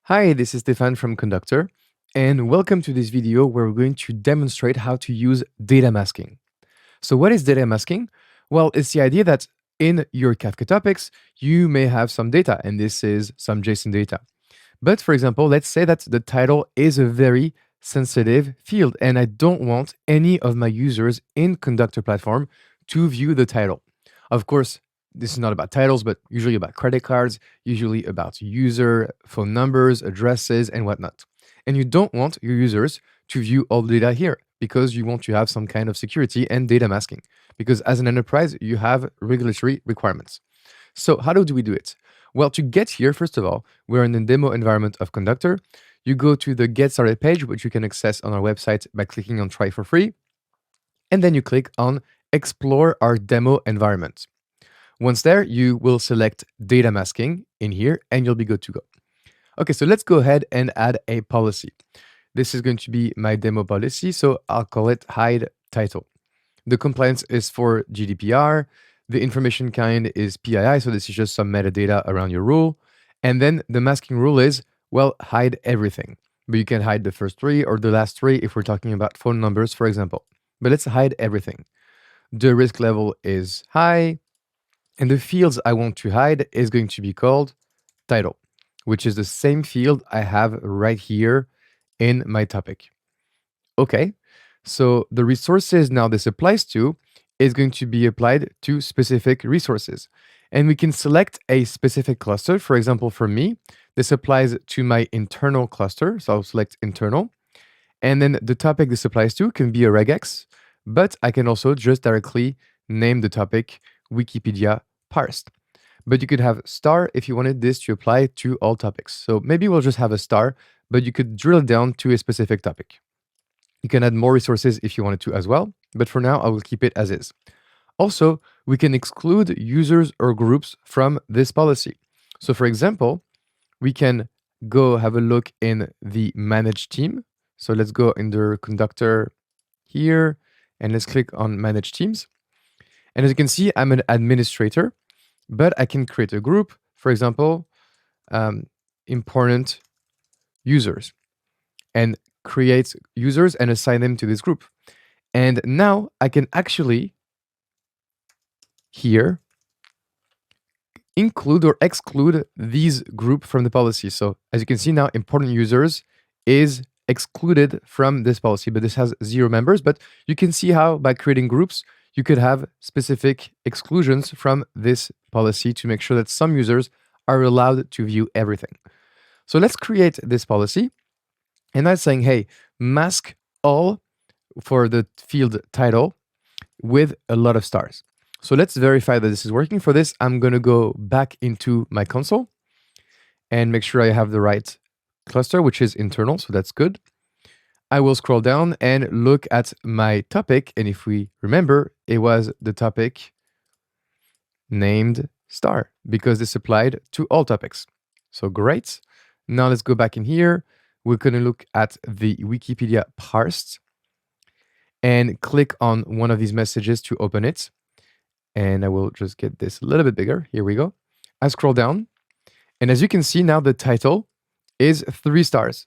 Hi, this is Stephane from Conduktor, and welcome to this video where we're going to demonstrate how to use data masking. So what is data masking? Well, it's the idea that in your Kafka topics, you may have some data, and this is some JSON data. But for example, let's say that the title is a very sensitive field, and I don't want any of my users in Conduktor platform to view the title. Of course, this is not about titles, but usually about credit cards, usually about user, phone numbers, addresses, and whatnot. And you don't want your users to view all the data here because you want to have some kind of security and data masking. Because as an enterprise, you have regulatory requirements. So how do we do it? Well, to get here, first of all, we're in the demo environment of Conduktor. You go to the Get Started page, which you can access on our website by clicking on Try for Free. And then you click on Explore our demo environment. Once there, you will select data masking in here and you'll be good to go. Okay, so let's go ahead and add a policy. This is going to be my demo policy, so I'll call it hide title. The compliance is for GDPR. The information kind is PII, so this is just some metadata around your rule. And then the masking rule is, well, hide everything. But you can hide the first three or the last three if we're talking about phone numbers, for example. But let's hide everything. The risk level is high. And the fields I want to hide is going to be called title, which is the same field I have right here in my topic. Okay, so the resources now this applies to is going to be applied to specific resources. And we can select a specific cluster. For example, for me, this applies to my internal cluster. So I'll select internal. And then the topic this applies to can be a regex, but I can also just directly name the topic Wikipedia parsed. But you could have star if you wanted this to apply to all topics. So maybe we'll just have a star, but you could drill down to a specific topic. You can add more resources if you wanted to as well, but for now, I will keep it as is. Also, we can exclude users or groups from this policy. So for example, we can go have a look in the manage team. So let's go under Conduktor here, and let's click on manage teams. And as you can see, I'm an administrator, but I can create a group, for example, important users, and create users and assign them to this group. And now I can actually here include or exclude these group from the policy. So as you can see now, important users is excluded from this policy, but this has 0 members. But you can see how by creating groups, you could have specific exclusions from this policy to make sure that some users are allowed to view everything. So let's create this policy. And that's saying, hey, mask all for the field title with a lot of stars. So let's verify that this is working. For this, I'm going to go back into my console and make sure I have the right cluster, which is internal. So that's good. I will scroll down and look at my topic. And if we remember, it was the topic named star because this applied to all topics. So great. Now let's go back in here. We're going to look at the Wikipedia parsed and click on one of these messages to open it. And I will just get this a little bit bigger. Here we go. I scroll down. And as you can see now, the title is 3 stars.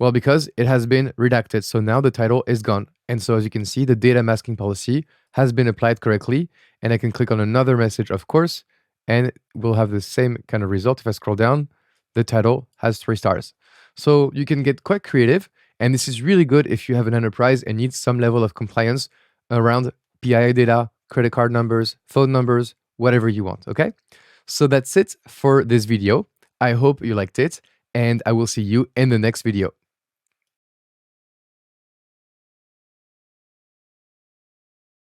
Well, because it has been redacted. So now the title is gone. And so as you can see, the data masking policy has been applied correctly. And I can click on another message, of course, and we'll have the same kind of result. If I scroll down, the title has 3 stars. So you can get quite creative. And this is really good if you have an enterprise and need some level of compliance around PII data, credit card numbers, phone numbers, whatever you want, okay? So that's it for this video. I hope you liked it, and I will see you in the next video.